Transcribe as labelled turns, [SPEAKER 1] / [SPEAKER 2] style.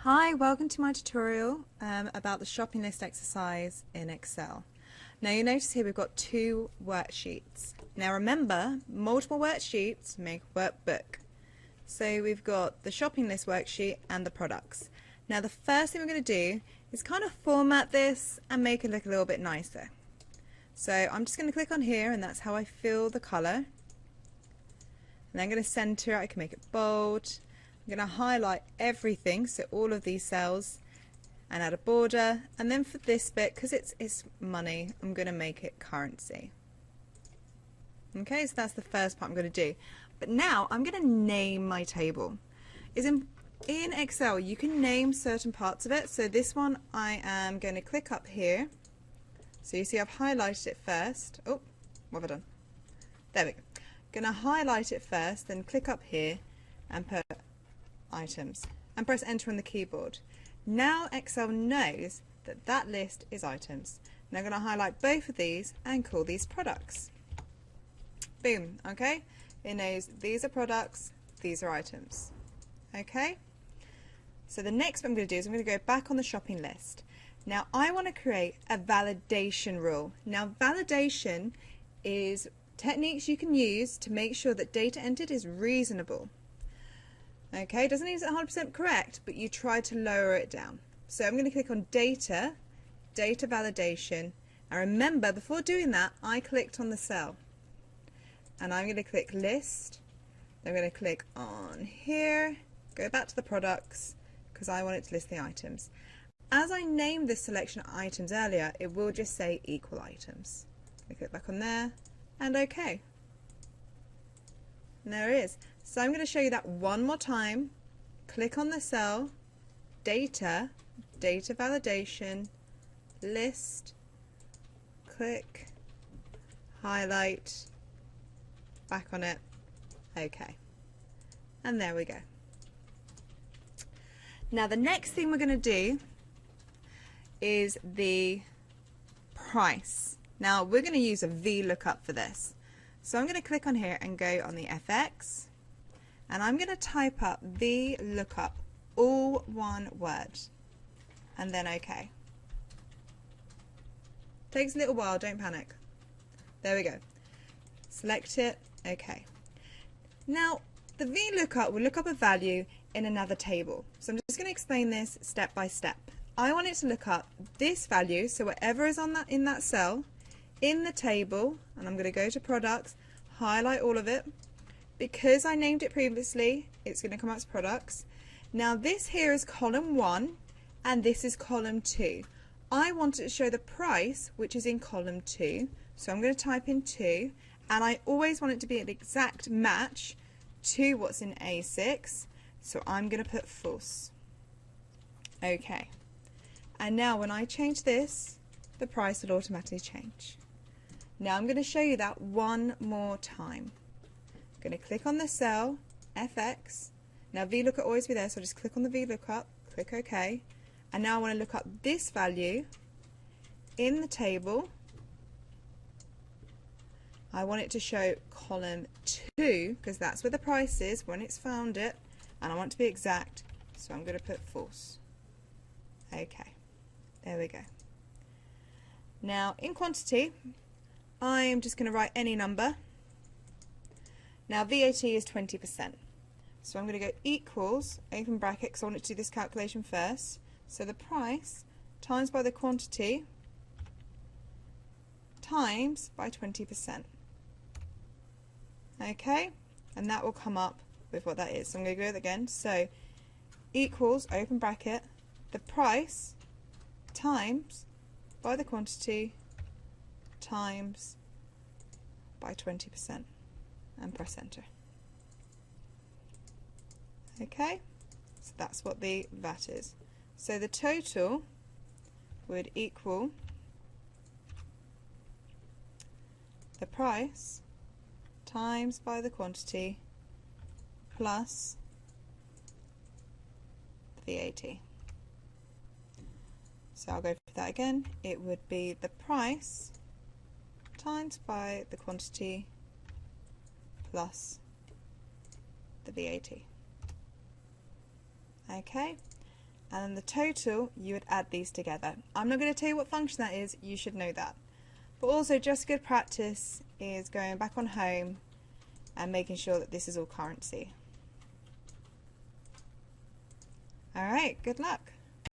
[SPEAKER 1] Hi, welcome to my tutorial about the shopping list exercise in Excel. Now you notice here we've got two worksheets. Now remember, multiple worksheets make a workbook. So we've got the shopping list worksheet and the products. Now the first thing we're going to do is kind of format this and make it look a little bit nicer. So I'm just going to click on here, and that's how I fill the colour. And I'm going to center it. I can make it bold. I'm going to highlight everything, so all of these cells, and add a border. And then for this bit, because it's money, I'm going to make it currency. Okay, so that's the first part I'm going to do. But now I'm going to name my table. In Excel, you can name certain parts of it. So this one, I am going to click up here. So you see I've highlighted it first. Oh, what have I done? There we go. Going to highlight it first, then click up here and put items and press enter on the keyboard. Now Excel knows that that list is items. Now I'm going to highlight both of these and call these products. Boom. Okay, it knows these are products, these are items. Okay, so the next what I'm going to do is I'm going to go back on the shopping list. Now I want to create a validation rule. Now validation is techniques you can use to make sure that data entered is reasonable. Okay, it doesn't mean it's 100% correct, but you try to lower it down. So I'm going to click on data, data validation, and remember before doing that I clicked on the cell. And I'm going to click list, I'm going to click on here, go back to the products because I want it to list the items. As I named this selection of items earlier, it will just say equal items. I click back on there and OK. And there it is. So I'm going to show you that one more time. Click on the cell, data, data validation, list, click, highlight, back on it, OK. And there we go. Now the next thing we're going to do is the price. Now we're going to use a VLOOKUP for this. So I'm going to click on here and go on the FX, and I'm going to type up VLOOKUP, all one word, and then OK. Takes a little while, don't panic. There we go. Select it, OK. Now the VLOOKUP will look up a value in another table. So I'm just going to explain this step by step. I want it to look up this value, so whatever is on that in that cell, in the table, and I'm going to go to products, highlight all of it. Because I named it previously, it's going to come up as products. Now this here is column 1 and this is column 2. I want it to show the price, which is in column 2, so I'm going to type in 2, and I always want it to be an exact match to what's in A6, so I'm going to put false. OK. And now when I change this, the price will automatically change. Now I'm going to show you that one more time. I'm going to click on the cell, FX. Now VLOOKUP will always be there, so just click on the VLOOKUP, click OK. And now I want to look up this value in the table. I want it to show column 2, because that's where the price is when it's found it. And I want it to be exact, so I'm going to put false. OK, there we go. Now in quantity, I am just going to write any number. Now VAT is 20%. So I'm going to go equals, open bracket, because I want to do this calculation first. So the price times by the quantity times by 20%. Okay, and that will come up with what that is. So I'm going to go again. So equals, open bracket, the price times by the quantity times by 20%, and press enter. Okay, so that's what the VAT is. So the total would equal the price times by the quantity plus the VAT. So I'll go for that again. It would be the price times by the quantity plus the VAT. Okay, and then the total, you would add these together. I'm not going to tell you what function that is, you should know that. But also, just good practice is going back on home and making sure that this is all currency. Alright, good luck.